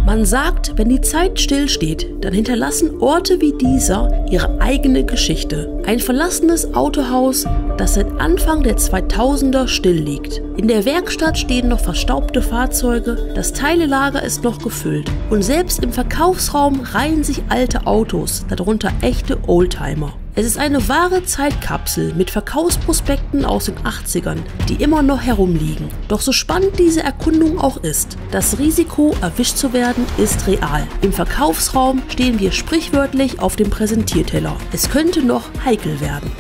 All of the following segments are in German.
Man sagt, wenn die Zeit stillsteht, dann hinterlassen Orte wie dieser ihre eigene Geschichte. Ein verlassenes Autohaus, das seit Anfang der 2000er still liegt. In der Werkstatt stehen noch verstaubte Fahrzeuge, das Teilelager ist noch gefüllt. Und selbst im Verkaufsraum reihen sich alte Autos, darunter echte Oldtimer. Es ist eine wahre Zeitkapsel mit Verkaufsprospekten aus den 80ern, die immer noch herumliegen. Doch so spannend diese Erkundung auch ist, das Risiko, erwischt zu werden, ist real. Im Verkaufsraum stehen wir sprichwörtlich auf dem Präsentierteller. Es könnte noch heikel werden.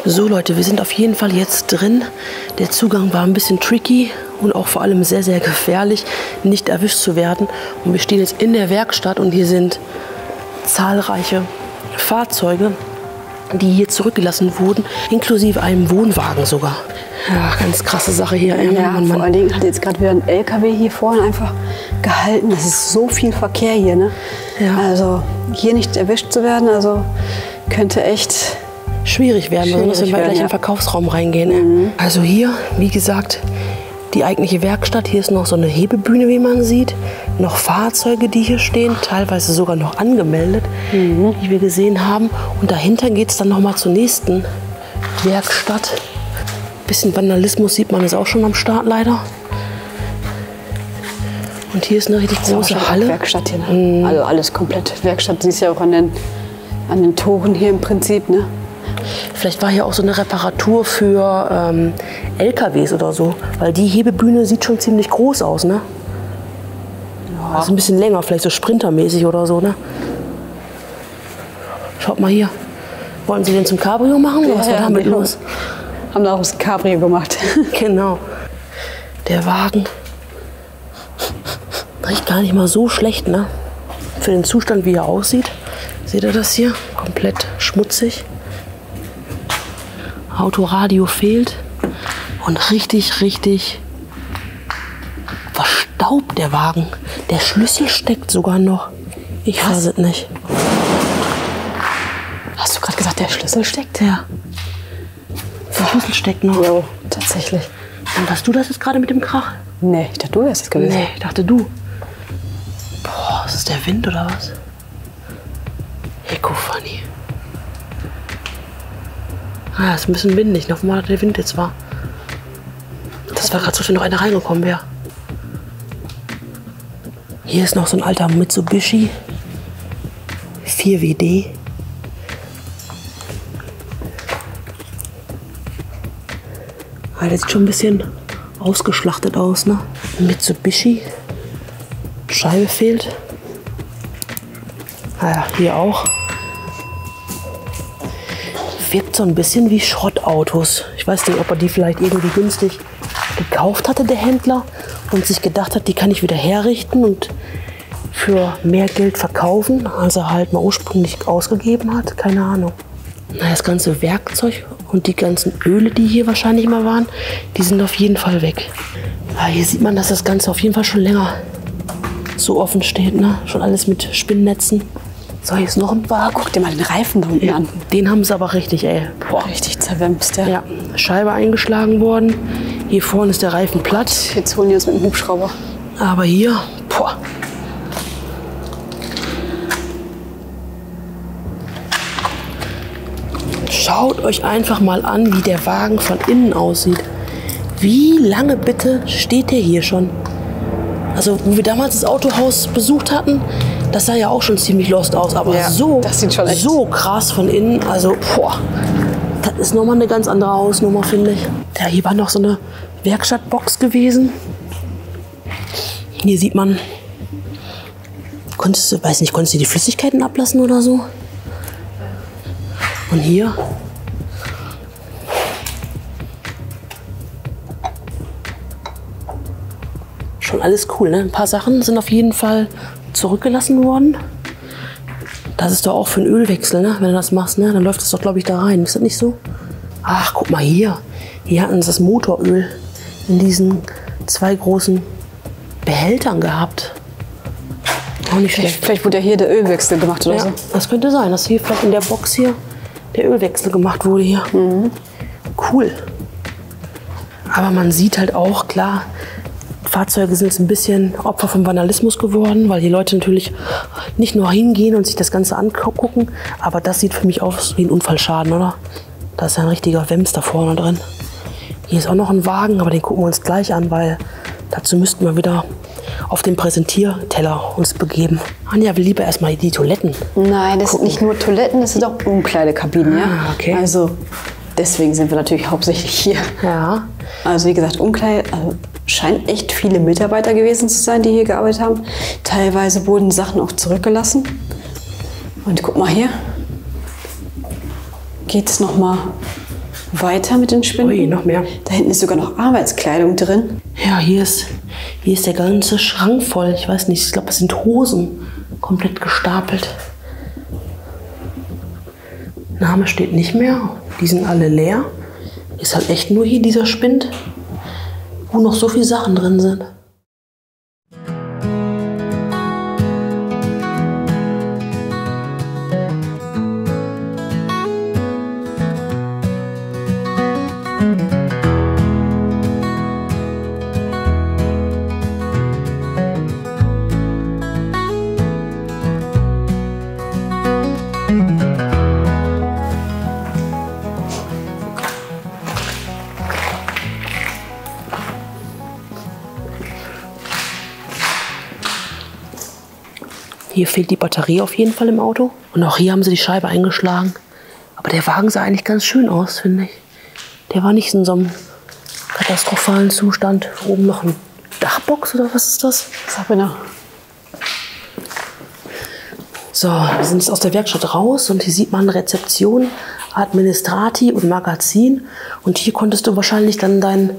So Leute, wir sind auf jeden Fall jetzt drin. Der Zugang war ein bisschen tricky und auch vor allem sehr, sehr gefährlich, nicht erwischt zu werden. Und wir stehen jetzt in der Werkstatt und hier sind zahlreiche Fahrzeuge, die hier zurückgelassen wurden, inklusive einem Wohnwagen sogar. Ja, ganz krasse Sache hier. Ja, vor allen Dingen hat jetzt gerade wieder ein LKW hier vorne einfach gehalten. Das ist so viel Verkehr hier, ne? Ja. Also hier nicht erwischt zu werden, also könnte echt schwierig werden, wenn wir gleich in den Verkaufsraum reingehen. Also hier, wie gesagt, die eigentliche Werkstatt. Hier ist noch so eine Hebebühne, wie man sieht. Noch Fahrzeuge, die hier stehen, teilweise sogar noch angemeldet, wie wir gesehen haben. Und dahinter geht es dann noch mal zur nächsten Werkstatt. Bisschen Vandalismus sieht man jetzt auch schon am Start leider. Und hier ist eine richtig große Halle. Werkstatt hier, ne? Also alles komplett Werkstatt. Siehst ja auch an den Toren hier im Prinzip, ne? Vielleicht war hier auch so eine Reparatur für LKWs oder so, weil die Hebebühne sieht schon ziemlich groß aus, ne? Ja. Also ein bisschen länger, vielleicht so sprintermäßig oder so, ne? Schaut mal hier. Wollen Sie den zum Cabrio machen oder was war damit los? Haben da auch das Cabrio gemacht. Genau. Der Wagen riecht gar nicht mal so schlecht, ne? Für den Zustand, wie er aussieht. Seht ihr das hier? Komplett schmutzig. Autoradio fehlt und richtig, richtig verstaubt der Wagen. Der Schlüssel steckt sogar noch. Ich weiß es nicht. Hast du gerade gesagt, der Schlüssel steckt? Ja. Der Schlüssel steckt noch. Ja, tatsächlich. Und hast du das jetzt gerade mit dem Krach? Nee, ich dachte, du wärst es gewesen. Nee, ich dachte du. Boah, ist das der Wind oder was? Ecofani. Ah, ist ein bisschen windig. Nochmal, der Wind jetzt war. Das war gerade so, wenn noch einer reingekommen wäre. Hier ist noch so ein alter Mitsubishi 4WD. Ah, der sieht schon ein bisschen ausgeschlachtet aus, ne? Mitsubishi. Scheibe fehlt. Ah ja, hier auch. Wirkt so ein bisschen wie Schrottautos. Ich weiß nicht, ob er die vielleicht irgendwie günstig gekauft hatte, der Händler, und sich gedacht hat, die kann ich wieder herrichten und für mehr Geld verkaufen, als er halt mal ursprünglich ausgegeben hat. Keine Ahnung. Na, das ganze Werkzeug und die ganzen Öle, die hier wahrscheinlich mal waren, die sind auf jeden Fall weg. Aber hier sieht man, dass das Ganze auf jeden Fall schon länger so offen steht, ne? Schon alles mit Spinnnetzen. So, hier ist noch ein Wagen. Guck dir mal den Reifen da unten an. Den haben sie aber richtig, ey. Boah, richtig zerwemst, ja. Ja, Scheibe eingeschlagen worden. Hier vorne ist der Reifen platt. Jetzt holen die uns mit dem Hubschrauber. Aber hier, boah. Schaut euch einfach mal an, wie der Wagen von innen aussieht. Wie lange bitte steht der hier schon? Also, wo wir damals das Autohaus besucht hatten, das sah ja auch schon ziemlich lost aus. Aber ja, so, das sieht schon echt so krass von innen, also, boah. Das ist nochmal eine ganz andere Hausnummer, finde ich. Ja, hier war noch so eine Werkstattbox gewesen. Hier sieht man, konntest du die Flüssigkeiten ablassen oder so? Und hier schon alles cool, ne? Ein paar Sachen sind auf jeden Fall zurückgelassen worden. Das ist doch auch für einen Ölwechsel, ne? Wenn du das machst, ne? Dann läuft das doch, glaube ich, da rein. Ist das nicht so? Ach, guck mal hier. Hier hatten sie das Motoröl in diesen 2 großen Behältern gehabt. Auch nicht schlecht. Vielleicht wurde ja hier der Ölwechsel gemacht oder ja, so. Das könnte sein, dass hier vielleicht in der Box hier der Ölwechsel gemacht wurde hier. Cool. Aber man sieht halt auch, klar, Fahrzeuge sind jetzt ein bisschen Opfer vom Vandalismus geworden, weil die Leute natürlich nicht nur hingehen und sich das Ganze angucken, aber das sieht für mich aus wie ein Unfallschaden, oder? Da ist ja ein richtiger Wemms da vorne drin. Hier ist auch noch ein Wagen, aber den gucken wir uns gleich an, weil dazu müssten wir wieder auf den Präsentierteller uns begeben. Anja will lieber erstmal die Toiletten. Nein, das sind nicht nur Toiletten, das sind auch Umkleidekabinen. Ja? Okay. Also deswegen sind wir natürlich hauptsächlich hier. Ja. Also wie gesagt, Umkleide, also scheint echt viele Mitarbeiter gewesen zu sein, die hier gearbeitet haben. Teilweise wurden Sachen auch zurückgelassen. Und guck mal hier, geht es noch mal weiter mit den Spinden. Ui, noch mehr. Da hinten ist sogar noch Arbeitskleidung drin. Ja, hier ist der ganze Schrank voll. Ich weiß nicht, ich glaube, das sind Hosen komplett gestapelt. Name steht nicht mehr. Die sind alle leer. Ist halt echt nur hier dieser Spind, wo noch so viele Sachen drin sind. Hier fehlt die Batterie auf jeden Fall im Auto. Und auch hier haben sie die Scheibe eingeschlagen. Aber der Wagen sah eigentlich ganz schön aus, finde ich. Der war nicht in so einem katastrophalen Zustand. Oben noch ein Dachbox oder was ist das? Sabrina. So, wir sind jetzt aus der Werkstatt raus und hier sieht man Rezeption, Administrati und Magazin. Und hier konntest du wahrscheinlich dann deinen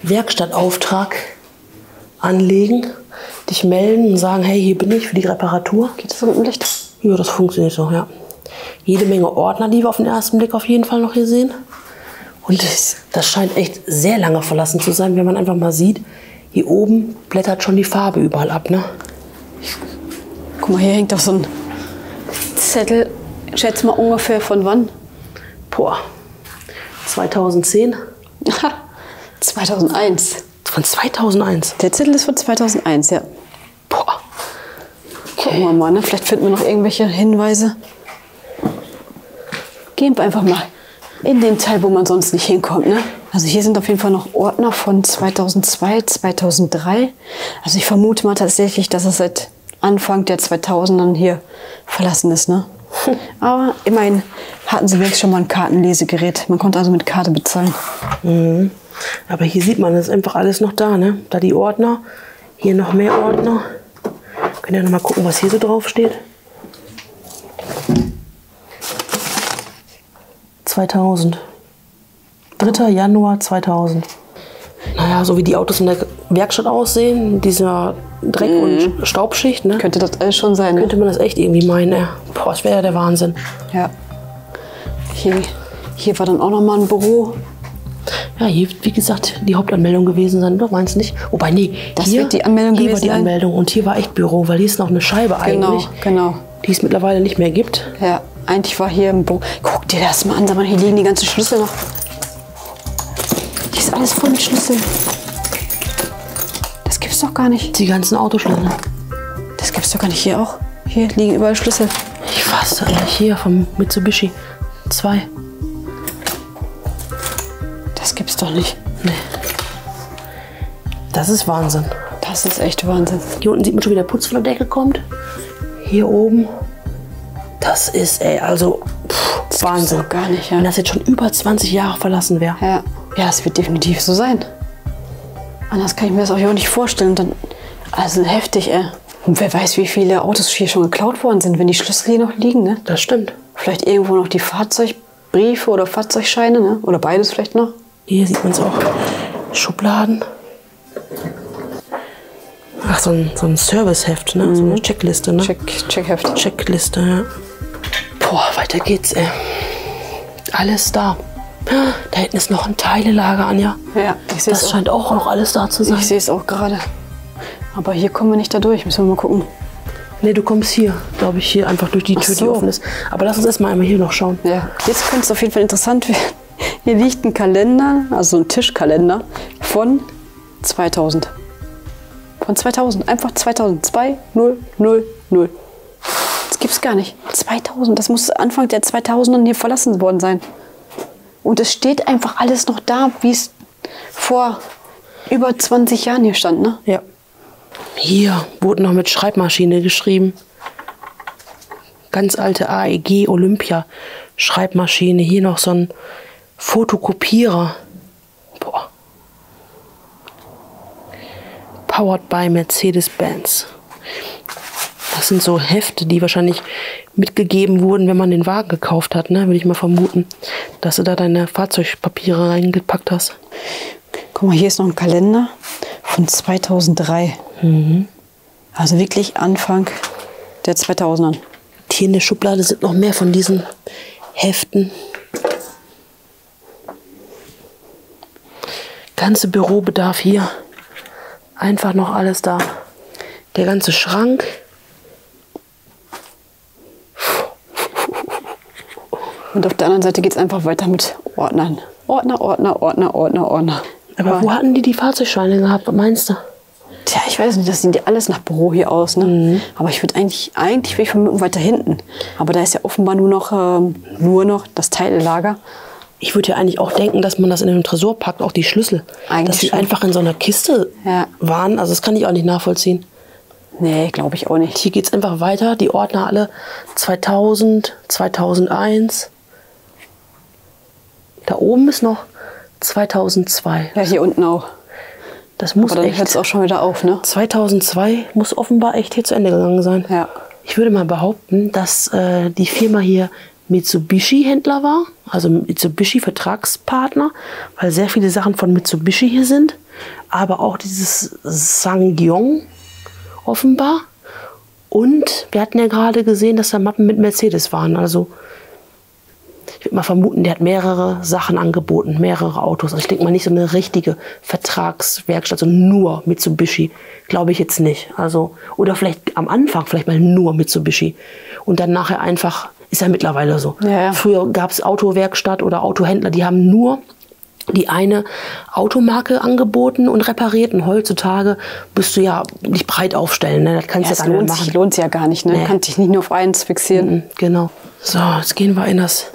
Werkstattauftrag anlegen, dich melden und sagen, hey, hier bin ich für die Reparatur. Geht das so mit dem Licht? Ja, das funktioniert so, ja. Jede Menge Ordner, die wir auf den ersten Blick auf jeden Fall noch hier sehen. Und das scheint echt sehr lange verlassen zu sein, wenn man einfach mal sieht, hier oben blättert schon die Farbe überall ab, ne? Guck mal, hier hängt doch so ein Zettel. Schätz mal ungefähr von wann? Boah, 2010? 2001. Von 2001? Der Zettel ist von 2001, ja. Boah. Okay. Gucken wir mal, ne? Vielleicht finden wir noch irgendwelche Hinweise. Gehen wir einfach mal in den Teil, wo man sonst nicht hinkommt, ne? Also hier sind auf jeden Fall noch Ordner von 2002, 2003. Also ich vermute mal tatsächlich, dass es seit Anfang der 2000ern hier verlassen ist, ne? Aber immerhin hatten sie wenigstens schon mal ein Kartenlesegerät. Man konnte also mit Karte bezahlen. Mhm. Aber hier sieht man, das ist einfach alles noch da, ne? Da die Ordner, hier noch mehr Ordner. Können ja noch mal gucken, was hier so drauf steht. 2000. 3. Januar 2000. Naja, so wie die Autos in der Werkstatt aussehen, dieser Dreck- und Staubschicht, ne? Könnte das alles schon sein, ne? Könnte man das echt irgendwie meinen, ey. Boah, das wäre ja der Wahnsinn. Ja. Hier war dann auch noch mal ein Büro. Ja, hier, wie gesagt, die Hauptanmeldung gewesen sein, oder? Meinst du nicht? Wobei, nee, Das hier, wird die Anmeldung hier gewesen war die sein. Anmeldung und hier war echt Büro, weil hier ist noch eine Scheibe eigentlich, Genau. die es mittlerweile nicht mehr gibt. Ja, eigentlich war hier ein Büro. Guck dir das mal an, sag mal, hier liegen die ganzen Schlüssel noch. Hier ist alles voll mit Schlüsseln. Das gibt's doch gar nicht. Die ganzen Autoschlüssel. Das gibt's doch gar nicht. Hier auch. Hier liegen überall Schlüssel. Ich fasse nicht. Hier vom Mitsubishi 2. Das gibt's doch nicht. Nee. Das ist Wahnsinn. Das ist echt Wahnsinn. Hier unten sieht man schon, wie der Putz von der Decke kommt. Hier oben. Das ist, ey, also Das Wahnsinn. gibt's doch gar nicht, ja. Wenn das jetzt schon über 20 Jahre verlassen wäre. Ja, das wird definitiv so sein. Anders kann ich mir das auch nicht vorstellen. Und dann, also heftig, ey. Und wer weiß, wie viele Autos hier schon geklaut worden sind, wenn die Schlüssel hier noch liegen, ne? Das stimmt. Vielleicht irgendwo noch die Fahrzeugbriefe oder Fahrzeugscheine, ne? Oder beides vielleicht noch. Hier sieht man es auch. Schubladen. Ach, so ein Serviceheft, ne? So eine Checkliste, ne? Checkheft. Checkliste, ja. Boah, weiter geht's, ey. Alles da. Da hinten ist noch ein Teilelager, Anja. Ja, ich sehe es. Das scheint auch noch alles da zu sein. Ich sehe es auch gerade. Aber hier kommen wir nicht da durch. Müssen wir mal gucken. Nee, du kommst hier, glaube ich, hier einfach durch die Tür, so. die offen ist. Aber lass uns erstmal einmal hier noch schauen. Ja, jetzt könnte es auf jeden Fall interessant werden. Hier liegt ein Kalender, also ein Tischkalender von 2000. Von 2000. Einfach 2002, 0, 0, 0. Das gibt's gar nicht. 2000. Das muss Anfang der 2000er hier verlassen worden sein. Und es steht einfach alles noch da, wie es vor über 20 Jahren hier stand, ne? Ja. Hier wurde noch mit Schreibmaschine geschrieben. Ganz alte AEG Olympia Schreibmaschine. Hier noch so ein Fotokopierer. Boah. Powered by Mercedes-Benz. Das sind so Hefte, die wahrscheinlich mitgegeben wurden, wenn man den Wagen gekauft hat, ne? Würde ich mal vermuten, dass du da deine Fahrzeugpapiere reingepackt hast. Guck mal, hier ist noch ein Kalender von 2003. Also wirklich Anfang der 2000er. Hier in der Schublade sind noch mehr von diesen Heften. Ganze Bürobedarf hier. Einfach noch alles da. Der ganze Schrank. Und auf der anderen Seite geht es einfach weiter mit Ordnern. Ordner, Ordner, Ordner, Ordner, Ordner. Aber wo hatten die Fahrzeugscheine gehabt, meinst du? Tja, ich weiß nicht, das sieht ja alles nach Büro hier aus, ne? Aber ich würde eigentlich will ich vermuten weiter hinten. Aber da ist ja offenbar nur noch das Teilelager. Ich würde ja eigentlich auch denken, dass man das in den Tresor packt, auch die Schlüssel. Eigentlich dass die schon. einfach in so einer Kiste waren. Also das kann ich auch nicht nachvollziehen. Nee, glaube ich auch nicht. Hier geht es einfach weiter. Die Ordner alle 2000, 2001. Da oben ist noch 2002. Ja, hier unten auch. Das muss Aber dann echt. hört es auch schon wieder auf, ne? 2002 muss offenbar echt hier zu Ende gegangen sein. Ja. Ich würde mal behaupten, dass die Firma hier Mitsubishi-Händler war, also Mitsubishi-Vertragspartner, weil sehr viele Sachen von Mitsubishi hier sind, aber auch dieses SsangYong offenbar. Und wir hatten ja gerade gesehen, dass da Mappen mit Mercedes waren. Also ich würde mal vermuten, der hat mehrere Sachen angeboten, mehrere Autos. Also ich denke mal nicht so eine richtige Vertragswerkstatt, also nur Mitsubishi, glaube ich jetzt nicht. Also, oder vielleicht am Anfang vielleicht mal nur Mitsubishi und dann nachher einfach, ist ja mittlerweile so. Ja. Früher gab es Autowerkstatt oder Autohändler, die haben nur die eine Automarke angeboten und repariert. Und heutzutage musst du ja dich breit aufstellen. Ne? Das kannst du ja gar nicht machen. Lohnt sich ja gar nicht. Ne? Nee. Du kannst dich nicht nur auf eins fixieren. Genau. So, jetzt gehen wir in das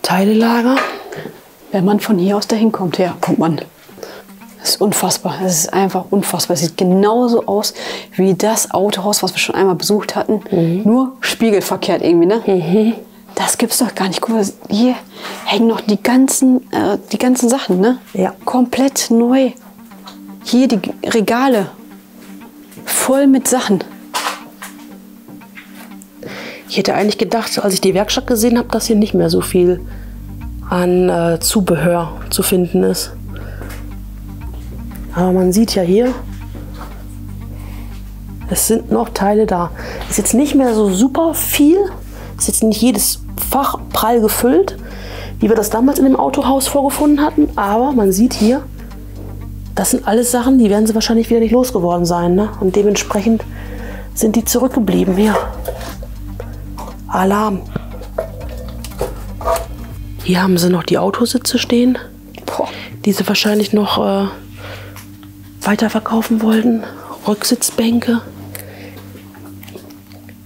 Teilelager. Wenn man von hier aus dahin kommt, ja, kommt man. Das ist unfassbar. Es ist einfach unfassbar. Es sieht genauso aus wie das Autohaus, was wir schon einmal besucht hatten. Nur spiegelverkehrt irgendwie, ne? Das gibt's doch gar nicht. Guck mal, hier hängen noch die ganzen Sachen, ne? Ja. Komplett neu. Hier die Regale. Voll mit Sachen. Ich hätte eigentlich gedacht, als ich die Werkstatt gesehen habe, dass hier nicht mehr so viel an Zubehör zu finden ist. Aber man sieht ja hier, es sind noch Teile da. Ist jetzt nicht mehr so super viel. Ist jetzt nicht jedes Fach prall gefüllt, wie wir das damals in dem Autohaus vorgefunden hatten. Aber man sieht hier, das sind alles Sachen, die werden sie wahrscheinlich wieder nicht losgeworden sein. Ne? Und dementsprechend sind die zurückgeblieben hier. Alarm. Hier haben sie noch die Autositze stehen, die sie wahrscheinlich noch weiterverkaufen wollten. Rücksitzbänke.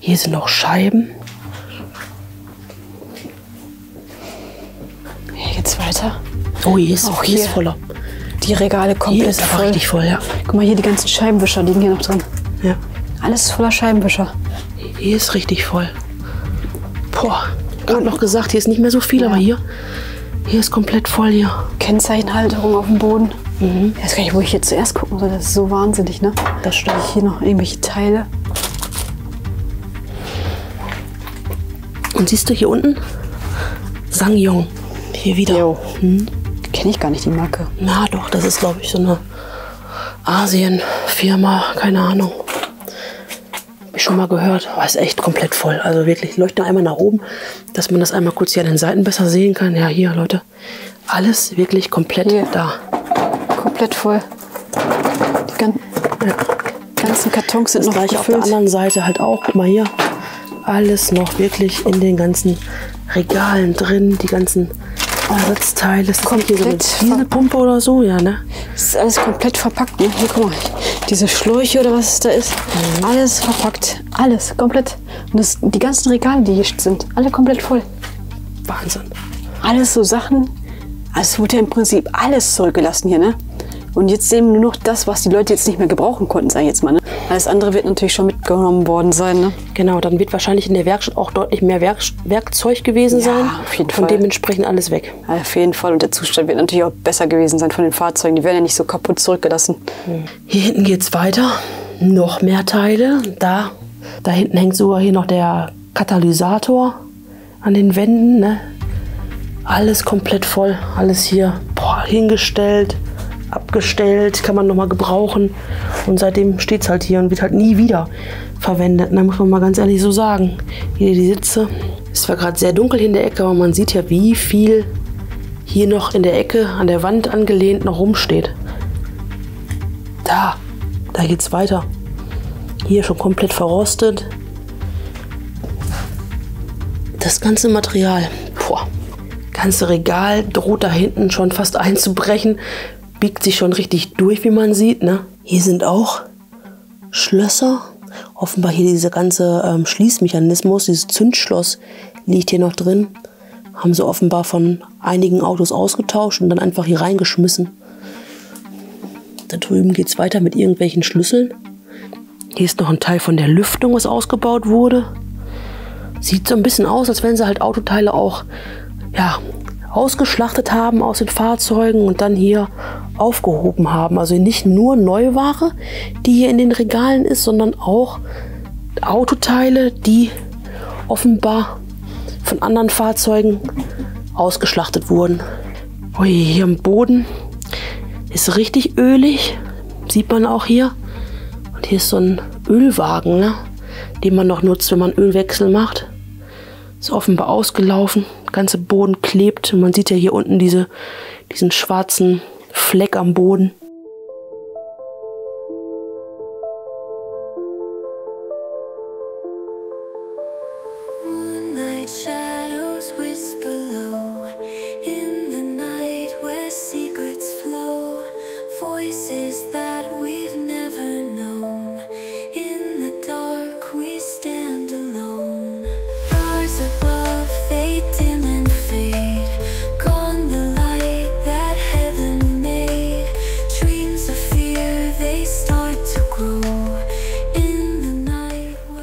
Hier sind noch Scheiben. Hier geht's weiter. Oh, hier ist, Auch hier ist hier. voller. Die Regale komplett Hier ist aber voll. richtig voll, ja. Guck mal, hier die ganzen Scheibenwischer liegen hier noch drin. Ja. Alles ist voller Scheibenwischer. Hier ist richtig voll. Boah, gerade noch gesagt, hier ist nicht mehr so viel, aber hier ist komplett voll hier. Kennzeichenhalterung auf dem Boden. Ich weiß gar nicht, wo ich jetzt zuerst gucken soll. Das ist so wahnsinnig, ne? Das stimmt. Hier noch irgendwelche Teile. Und siehst du hier unten? SsangYong. Hier wieder. Jo. Kenne ich gar nicht, die Marke. Na doch, das ist, glaube ich, so eine Asien-Firma. Keine Ahnung. Hab ich schon mal gehört. Aber ist echt komplett voll. Also wirklich, leuchte einmal nach oben, dass man das einmal kurz hier an den Seiten besser sehen kann. Ja, hier, Leute. Alles wirklich komplett da. Komplett voll. Die ganzen Kartons sind Das noch gleiche auf der gefüllt. anderen Seite halt auch. Guck mal hier. Alles noch wirklich in den ganzen Regalen drin. Die ganzen Ersatzteile. Ist das hier so eine Dieselpumpe oder so? Ja, ne? Das ist alles komplett verpackt. Ne? Hier, guck mal. Diese Schläuche oder was es da ist. Alles verpackt. Alles komplett. Und die ganzen Regale, die hier sind, alle komplett voll. Wahnsinn. Alles so Sachen. Also es wurde ja im Prinzip alles zurückgelassen hier, ne? Und jetzt sehen wir nur noch das, was die Leute jetzt nicht mehr gebrauchen konnten, sag ich jetzt mal. Ne? Alles andere wird natürlich schon mitgenommen worden sein. Ne? Genau, dann wird wahrscheinlich in der Werkstatt auch deutlich mehr Werkzeug gewesen sein. Auf jeden Fall. Und dementsprechend alles weg. Auf jeden Fall. Und der Zustand wird natürlich auch besser gewesen sein von den Fahrzeugen. Die werden ja nicht so kaputt zurückgelassen. Hier hinten geht es weiter. Noch mehr Teile. Da hinten hängt sogar hier noch der Katalysator an den Wänden. Ne? Alles komplett voll. Alles hier hingestellt. Abgestellt, kann man noch mal gebrauchen und seitdem steht es halt hier und wird halt nie wieder verwendet. Da muss man mal ganz ehrlich so sagen. Hier die Sitze. Es war gerade sehr dunkel hier in der Ecke, aber man sieht ja, wie viel hier noch in der Ecke an der Wand angelehnt noch rumsteht. Da geht's weiter. Hier schon komplett verrostet. Das ganze Material, ganze Regal droht da hinten schon fast einzubrechen. Biegt sich schon richtig durch, wie man sieht. Ne? Hier sind auch Schlösser. Offenbar hier dieser ganze Schließmechanismus, dieses Zündschloss liegt hier noch drin. Haben sie offenbar von einigen Autos ausgetauscht und dann einfach hier reingeschmissen. Da drüben geht es weiter mit irgendwelchen Schlüsseln. Hier ist noch ein Teil von der Lüftung, was ausgebaut wurde. Sieht so ein bisschen aus, als wenn sie halt Autoteile auch ausgeschlachtet haben aus den Fahrzeugen und dann hier aufgehoben haben. Also nicht nur Neuware, die hier in den Regalen ist, sondern auch Autoteile, die offenbar von anderen Fahrzeugen ausgeschlachtet wurden. Ui, hier am Boden ist richtig ölig, sieht man auch hier. Und hier ist so ein Ölwagen, ne, den man noch nutzt, wenn man Ölwechsel macht. Ist offenbar ausgelaufen. Der ganze Boden klebt. Und man sieht ja hier unten diesen schwarzen Fleck am Boden.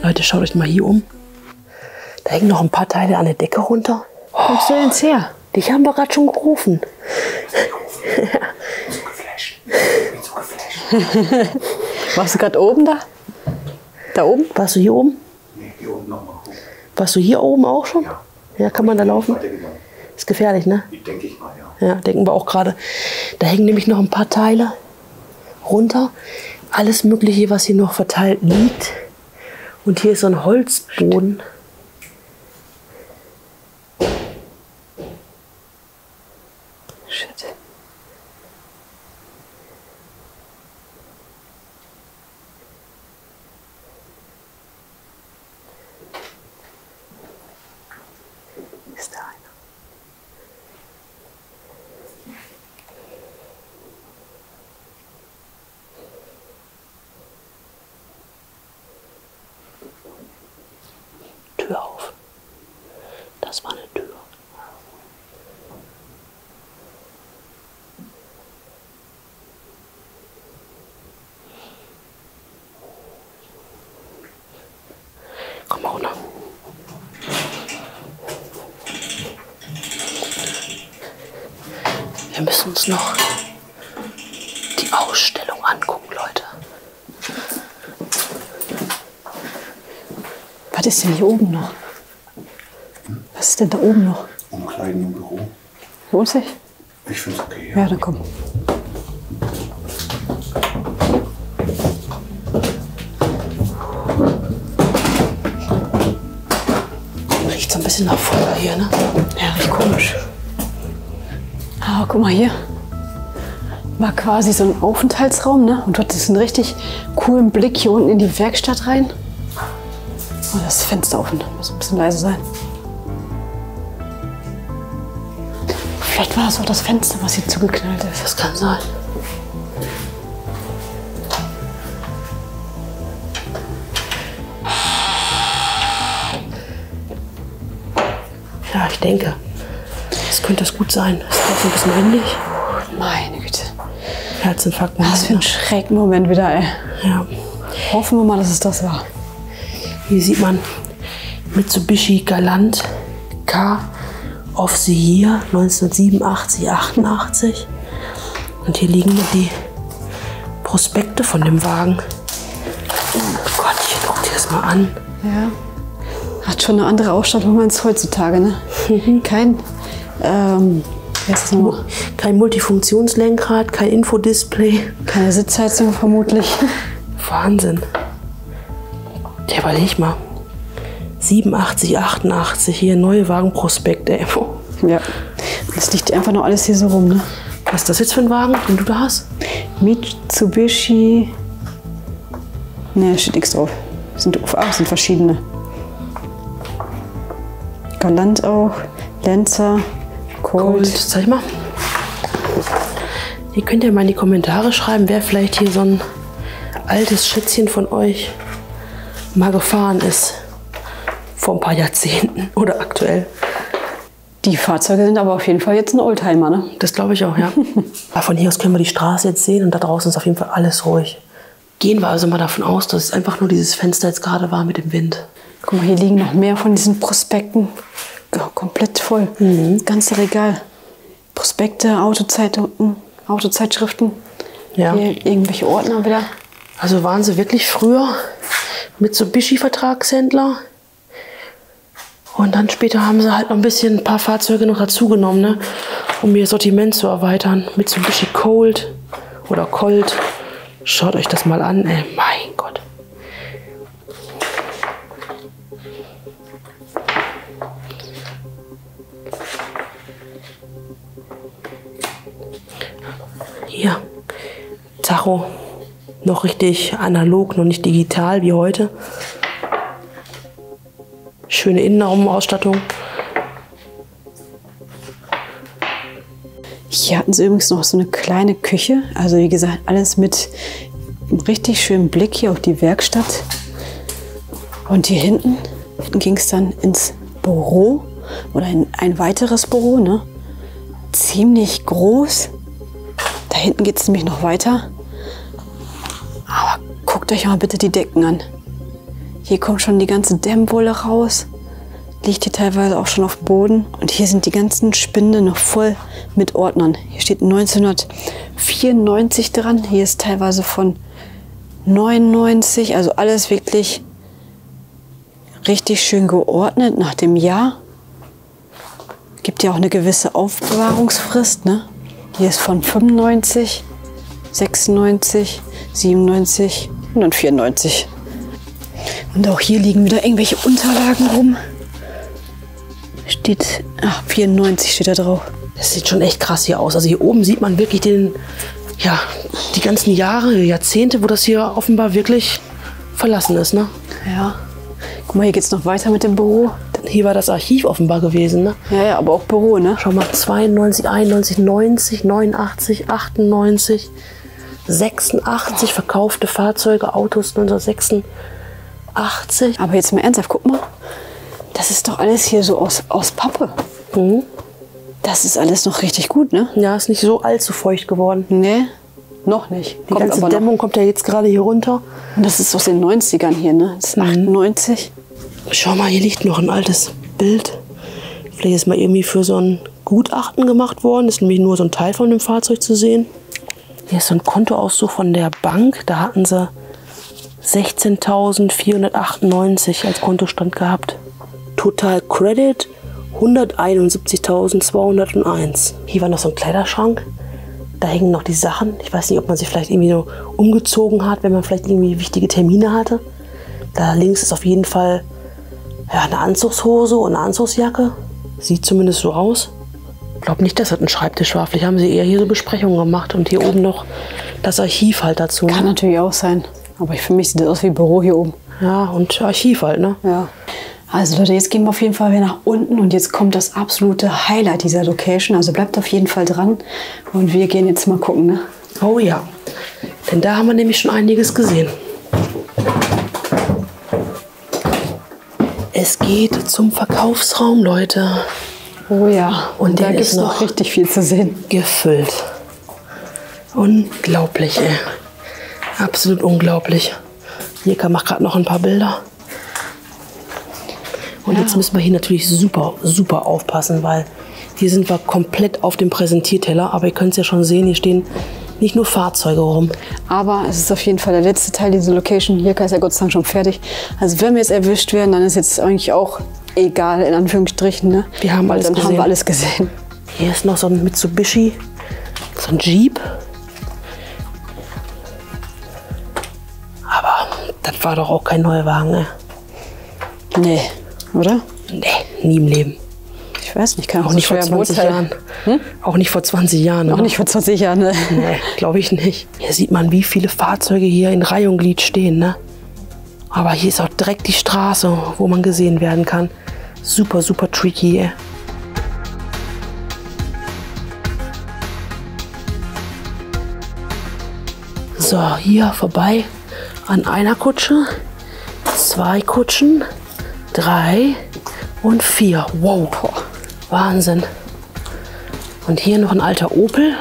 Leute, schaut euch mal hier um. Da hängen noch ein paar Teile an der Decke runter. Kommst du jetzt her? Dich haben wir gerade schon gerufen. Warst du gerade oben da? Da oben? Warst du hier oben? Nee, hier oben nochmal. Warst du hier oben auch schon? Ja. Ja, kann man da laufen? Ist gefährlich, ne? Denke ich mal, ja. Ja, denken wir auch gerade. Da hängen nämlich noch ein paar Teile runter. Alles Mögliche, was hier noch verteilt liegt. Und hier ist so ein Holzboden. Shit. Ist da einer? Tür auf. Das war eine Tür. Komm mal runter. Wir müssen uns noch die Ausstellung angucken, Leute. Was ist denn hier oben noch? Was ist denn da oben noch? Umkleiden im Büro. Lohnt sich? Ich finde es okay. Ja, dann komm. Riecht so ein bisschen nach Feuer hier, ne? Ja, riecht komisch. Aber guck mal hier. War quasi so ein Aufenthaltsraum, ne? Und du hattest einen richtig coolen Blick hier unten in die Werkstatt rein. Oh, das Fenster offen. Muss ein bisschen leise sein. Auf Vielleicht war das auch das Fenster, was hier zugeknallt ist. Das kann sein. Ja, ich denke, das könnte es gut sein. Das ist auch so ein bisschen ähnlich. Meine Güte. Herzinfarkt. Was für ein Schreckmoment wieder, ey. Ja. Hoffen wir mal, dass es das war. Hier sieht man Mitsubishi Galant Car of the Year 1987, 88. Und hier liegen noch die Prospekte von dem Wagen. Oh Gottchen, guck dir das mal an. Ja. Hat schon eine andere Ausstattung als heutzutage, ne? Kein, Kein Multifunktionslenkrad, kein Infodisplay. Keine Sitzheizung vermutlich. Wahnsinn. Ja, überleg mal. 87, 88, hier neue Wagenprospekte. Ja, das liegt einfach noch alles hier so rum, ne? Was ist das jetzt für ein Wagen, den du da hast? Mitsubishi. Ne, steht nichts drauf. Sind verschiedene. Galant auch, Lancer, Colt. Zeig mal. Ihr könnt ja mal in die Kommentare schreiben, wer vielleicht hier so ein altes Schätzchen von euch mal gefahren ist. Vor ein paar Jahrzehnten oder aktuell. Die Fahrzeuge sind aber auf jeden Fall jetzt ein Oldtimer, ne? Das glaube ich auch, ja. Von hier aus können wir die Straße jetzt sehen und da draußen ist auf jeden Fall alles ruhig. Gehen wir also mal davon aus, dass es einfach nur dieses Fenster jetzt gerade war mit dem Wind. Guck mal, hier liegen noch mehr von diesen Prospekten. Ja, komplett voll. Das ganze Regal. Prospekte, Autozeitschriften. Ja. Hier irgendwelche Ordner wieder. Also waren sie wirklich früher Mitsubishi-Vertragshändler. Und dann später haben sie halt noch ein paar Fahrzeuge noch dazugenommen, ne, um ihr Sortiment zu erweitern. Mitsubishi Colt oder Colt. Schaut euch das mal an, ey. Mein Gott. Hier, Tacho, noch richtig analog, noch nicht digital wie heute. Schöne Innenraumausstattung. Hier hatten sie übrigens noch so eine kleine Küche. Also wie gesagt, alles mit einem richtig schönen Blick hier auf die Werkstatt. Und hier hinten ging es dann ins Büro oder in ein weiteres Büro, ne? Ziemlich groß. Da hinten geht es nämlich noch weiter. Aber guckt euch mal bitte die Decken an. Hier kommt schon die ganze Dämmwolle raus. Liegt hier teilweise auch schon auf dem Boden. Und hier sind die ganzen Spinde noch voll mit Ordnern. Hier steht 1994 dran. Hier ist teilweise von 99. Also alles wirklich richtig schön geordnet nach dem Jahr. Gibt ja auch eine gewisse Aufbewahrungsfrist, ne? Hier ist von 95, 96, 97 und dann 94. Und auch hier liegen wieder irgendwelche Unterlagen rum. Steht, 94 steht da drauf. Das sieht schon echt krass hier aus. Also hier oben sieht man wirklich die ganzen Jahre, Jahrzehnte, wo das hier offenbar wirklich verlassen ist, ne? Ja. Guck mal, hier geht es noch weiter mit dem Büro. Hier war das Archiv offenbar gewesen, ne? Ja, aber auch Büro, ne? Schau mal, 92, 91, 90, 89, 98, 86 verkaufte Fahrzeuge, Autos 1986. Aber jetzt mal ernsthaft, guck mal. Das ist doch alles hier so aus Pappe. Mhm. Das ist alles noch richtig gut, ne? Ja, ist nicht so allzu feucht geworden. Nee, noch nicht. Die ganze Dämmung kommt ja jetzt gerade hier runter. Und das ist aus den 90ern hier, ne? Das ist 98. Schau mal, hier liegt noch ein altes Bild. Vielleicht ist mal irgendwie für so ein Gutachten gemacht worden. Das ist nämlich nur so ein Teil von dem Fahrzeug zu sehen. Hier ist so ein Kontoauszug von der Bank. Da hatten sie 16.498 als Kontostand gehabt. Total Credit 171.201. Hier war noch so ein Kleiderschrank. Da hängen noch die Sachen. Ich weiß nicht, ob man sich vielleicht irgendwie so umgezogen hat, wenn man vielleicht irgendwie wichtige Termine hatte. Da links ist auf jeden Fall eine Anzugshose und eine Anzugsjacke. Sieht zumindest so aus. Ich glaube nicht, dass das ein Schreibtisch war. Vielleicht haben sie eher hier so Besprechungen gemacht und hier oben noch das Archiv halt dazu. Kann natürlich auch sein. Aber für mich sieht das aus wie Büro hier oben. Ja, und Archiv halt, ne? Ja. Also Leute, jetzt gehen wir auf jeden Fall wieder nach unten und jetzt kommt das absolute Highlight dieser Location. Also bleibt auf jeden Fall dran und wir gehen jetzt mal gucken, ne? Oh ja, denn da haben wir nämlich schon einiges gesehen. Es geht zum Verkaufsraum, Leute. Oh ja, Und da der gibt ist es noch richtig viel zu sehen. Gefüllt. Unglaublich, ey. Absolut unglaublich. Jeka macht gerade noch ein paar Bilder. Und jetzt müssen wir hier natürlich super, super aufpassen, weil hier sind wir komplett auf dem Präsentierteller. Aber ihr könnt es ja schon sehen, hier stehen nicht nur Fahrzeuge rum. Aber es ist auf jeden Fall der letzte Teil dieser Location. Hier ist ja Gott sei Dank schon fertig. Also wenn wir jetzt erwischt werden, dann ist jetzt eigentlich auch egal, in Anführungsstrichen. Ne? Wir haben alles dann gesehen. haben wir alles gesehen. Hier ist noch so ein Mitsubishi, so ein Jeep. Aber das war doch auch kein Neuwagen, ne? Nee, oder? Nee, nie im Leben. Ich weiß nicht, kann Auch nicht vor 20 Jahren. Auch nicht vor 20 Jahren. Auch oder? nicht vor 20 Jahren, ne? Nee, glaube ich nicht. Hier sieht man, wie viele Fahrzeuge hier in Reihe und Glied stehen, ne? Aber hier ist auch direkt die Straße, wo man gesehen werden kann. Super, super tricky, ey. So, hier vorbei an einer Kutsche, 2 Kutschen, 3 und 4. Wow, Wahnsinn. Und hier noch ein alter Opel.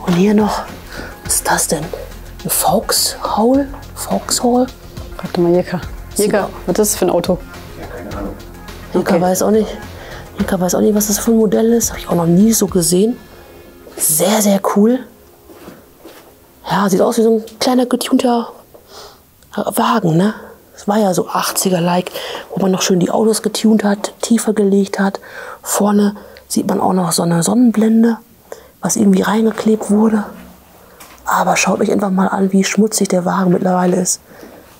Und hier noch, was ist das denn? Ein Vauxhall? Vauxhall? Warte mal, Jeka. Jeka, was ist das für ein Auto? Ja, keine Ahnung. Jeka weiß auch nicht. Jeka weiß auch nicht, was das für ein Modell ist. Habe ich auch noch nie so gesehen. Sehr, sehr cool. Ja, sieht aus wie so ein kleiner getunter Wagen, ne? Das war ja so 80er-like, wo man noch schön die Autos getunt hat, tiefer gelegt hat. Vorne sieht man auch noch so eine Sonnenblende, was irgendwie reingeklebt wurde. Aber schaut euch einfach mal an, wie schmutzig der Wagen mittlerweile ist.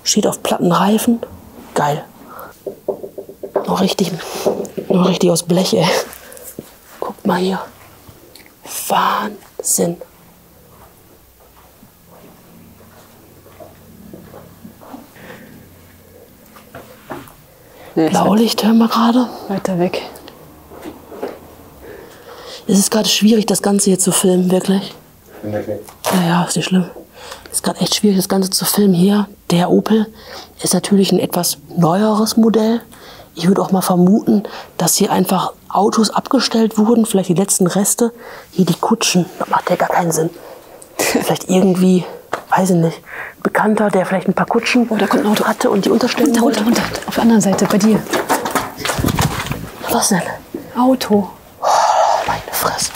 Steht auf platten Reifen. Geil. Noch richtig aus Blech, ey. Guckt mal hier. Wahnsinn. Nee, Blaulicht hören wir gerade. weiter weg. Es ist gerade schwierig, das Ganze hier zu filmen, wirklich. Bin gleich weg. Naja, ist nicht schlimm. Es ist gerade echt schwierig, das Ganze zu filmen. Hier, der Opel ist natürlich ein etwas neueres Modell. Ich würde auch mal vermuten, dass hier einfach Autos abgestellt wurden, vielleicht die letzten Reste. Hier die Kutschen, das macht ja gar keinen Sinn. Vielleicht irgendwie, weiß ich nicht, Bekannter, der vielleicht ein paar Kutschen da kommt ein Auto. hatte und die unterstellen Runter, wollte. runter, runter. Auf der anderen Seite, bei dir. Was denn? Auto. Oh, meine Fresse.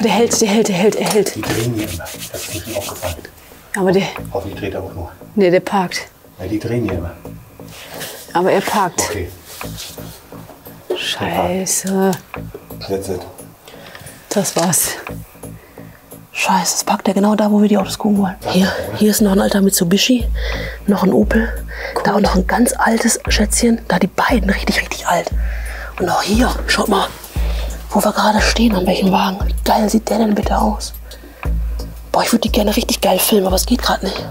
Der hält. Die drehen hier immer. Das ist mir schon aufgefallen. Aber der, Hoffentlich dreht er auch nur. nee, der parkt. Ja, die drehen hier immer. Aber er parkt. Okay, Scheiße. that's it. Das war's. Scheiße, das packt er genau da, wo wir die Autos gucken wollen. Hier ist noch ein alter Mitsubishi, noch ein Opel. Da auch noch ein ganz altes Schätzchen. Da die beiden richtig, richtig alt. Und auch hier, schaut mal, wo wir gerade stehen, an welchem Wagen. Wie geil sieht der denn bitte aus? Boah, ich würde die gerne richtig geil filmen, aber es geht gerade nicht.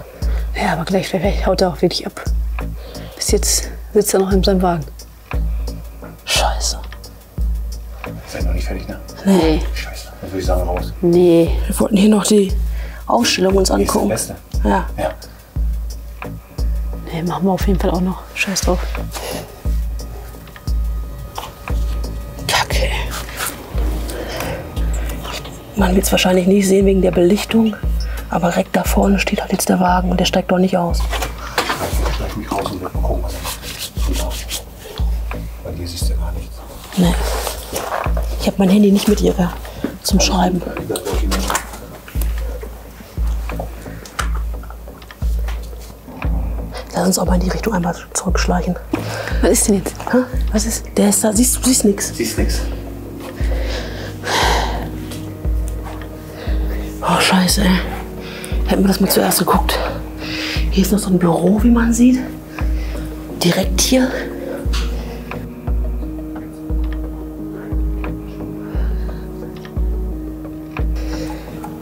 Ja, aber gleich haut er auch wirklich ab. Bis jetzt sitzt er noch in seinem Wagen. Scheiße. Seid noch nicht fertig, ne? Nee. Scheiße. Dann würde ich sagen, raus. Nee. Wir wollten hier noch die Ausstellung uns Hier ist der angucken. Beste. Ja. Ja. Nee, machen wir auf jeden Fall auch noch. Scheiß drauf. Kacke. Man wird es wahrscheinlich nicht sehen wegen der Belichtung. Aber direkt da vorne steht halt jetzt der Wagen und der steigt doch nicht aus. Ich schleiche mich raus und werde mal gucken, was er macht. Weil hier siehst du gar nichts. Nee. Ich habe mein Handy nicht mit ihr zum Schreiben. Lass uns auch mal in die Richtung einmal zurückschleichen. Was ist denn jetzt? Hä? Was ist? Der ist da. Siehst du siehst nichts. Siehst nix. Oh, scheiße, ey. Hätten wir das mal zuerst geguckt. Hier ist noch so ein Büro, wie man sieht. Direkt hier.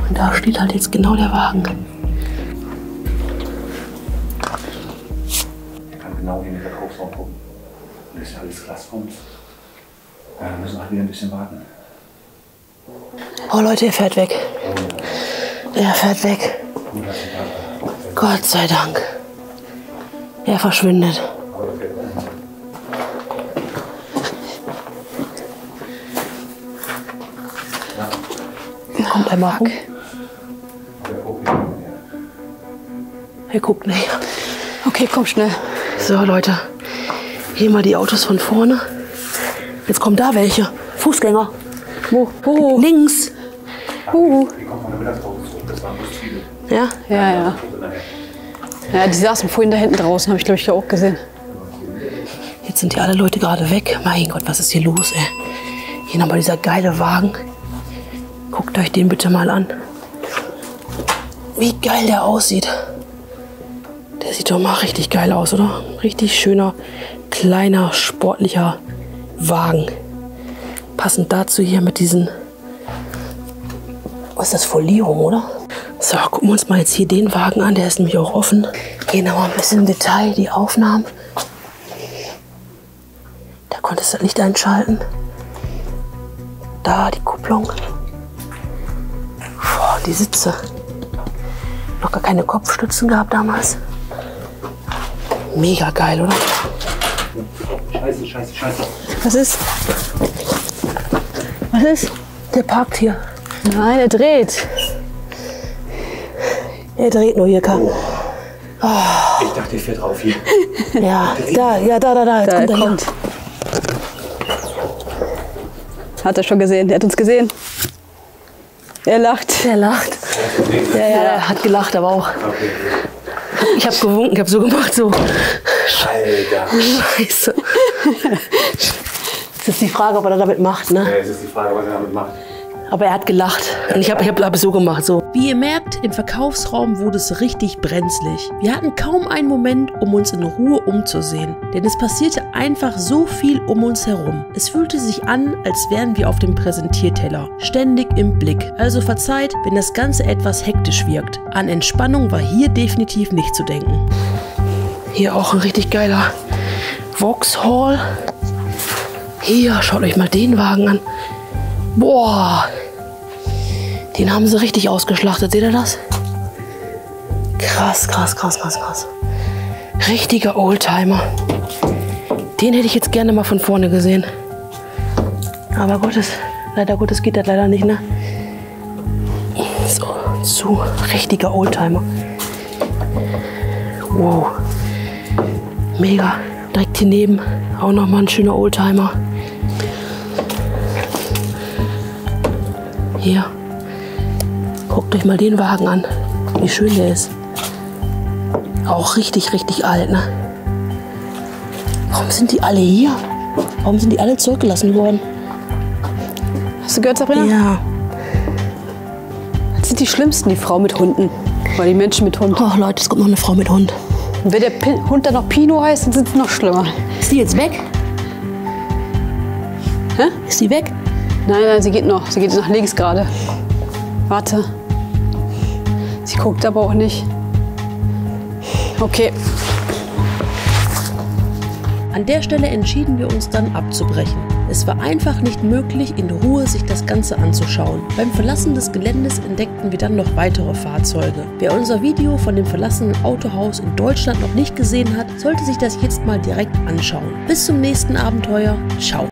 Und da steht halt jetzt genau der Wagen. Ich kann genau hier in den Verkaufsraum gucken. Und ist ja alles Glas kommt. Ja, dann müssen wir halt wieder ein bisschen warten. Oh Leute, er fährt weg. Er fährt weg. Gott sei Dank. Er verschwindet. Kommt einmal rum. Er guckt nicht. Okay, komm schnell. So, Leute. Hier mal die Autos von vorne. Jetzt kommen da welche. Fußgänger. Wo? Links. Die kommen von der Mittagspause zurück. Das waren bloß viele. Ja? Ja. Ja, die saßen vorhin da hinten draußen, habe ich, glaube ich, auch gesehen. Jetzt sind die alle Leute gerade weg. Mein Gott, was ist hier los, ey? Hier nochmal dieser geile Wagen. Guckt euch den bitte mal an. Wie geil der aussieht. Der sieht doch mal richtig geil aus, oder? Richtig schöner, kleiner, sportlicher Wagen. Passend dazu hier mit diesen... Was ist das? Folierung, oder? So, gucken wir uns mal jetzt hier den Wagen an. Der ist nämlich auch offen. Gehen aber ein bisschen im Detail, die Aufnahmen. Da konntest du das Licht einschalten. Da die Kupplung. Boah, die Sitze. Noch gar keine Kopfstützen gehabt damals. Mega geil, oder? Scheiße. Was ist? Was ist? Der parkt hier. Nein, er dreht. Er dreht nur hier, Karl. Ich dachte, ich fährt drauf hier. Ja, da. Jetzt Da kommt er kommt. Hat er schon gesehen. Er hat uns gesehen. Er lacht. hier. Der lacht. Ja, er hat gelacht, aber auch. Okay. Ich habe gewunken, ich habe so gemacht, so. Alter. Scheiße. Das ist die Frage, ob er damit macht, ne? Ja, jetzt ist die Frage, was er damit macht. Aber er hat gelacht und ich hab so gemacht, so. Wie ihr merkt, im Verkaufsraum wurde es richtig brenzlig. Wir hatten kaum einen Moment, um uns in Ruhe umzusehen, denn es passierte einfach so viel um uns herum. Es fühlte sich an, als wären wir auf dem Präsentierteller, ständig im Blick. Also verzeiht, wenn das Ganze etwas hektisch wirkt. An Entspannung war hier definitiv nicht zu denken. Hier auch ein richtig geiler Vauxhall. Hier, schaut euch mal den Wagen an. Boah, den haben sie richtig ausgeschlachtet. Seht ihr das? Krass. Richtiger Oldtimer. Den hätte ich jetzt gerne mal von vorne gesehen. Aber leider Gottes geht das leider nicht, ne? So, richtiger Oldtimer. Wow. Mega. Direkt hier neben auch noch mal ein schöner Oldtimer. Hier, guckt euch mal den Wagen an, wie schön der ist. Auch richtig alt, ne? Warum sind die alle hier? Warum sind die alle zurückgelassen worden? Hast du gehört, Sabrina? Ja. Das sind die schlimmsten, die Frau mit Hunden. Oder die Menschen mit Hund. Oh Leute, es kommt noch eine Frau mit Hund. Und wenn der Hund dann noch Pino heißt, dann sind es noch schlimmer. Ist die jetzt weg? Hä? Ist die weg? Nein, sie geht noch. Sie geht nach links gerade. Warte. Sie guckt aber auch nicht. Okay. An der Stelle entschieden wir uns dann abzubrechen. Es war einfach nicht möglich, in Ruhe sich das Ganze anzuschauen. Beim Verlassen des Geländes entdeckten wir dann noch weitere Fahrzeuge. Wer unser Video von dem verlassenen Autohaus in Deutschland noch nicht gesehen hat, sollte sich das jetzt mal direkt anschauen. Bis zum nächsten Abenteuer. Ciao.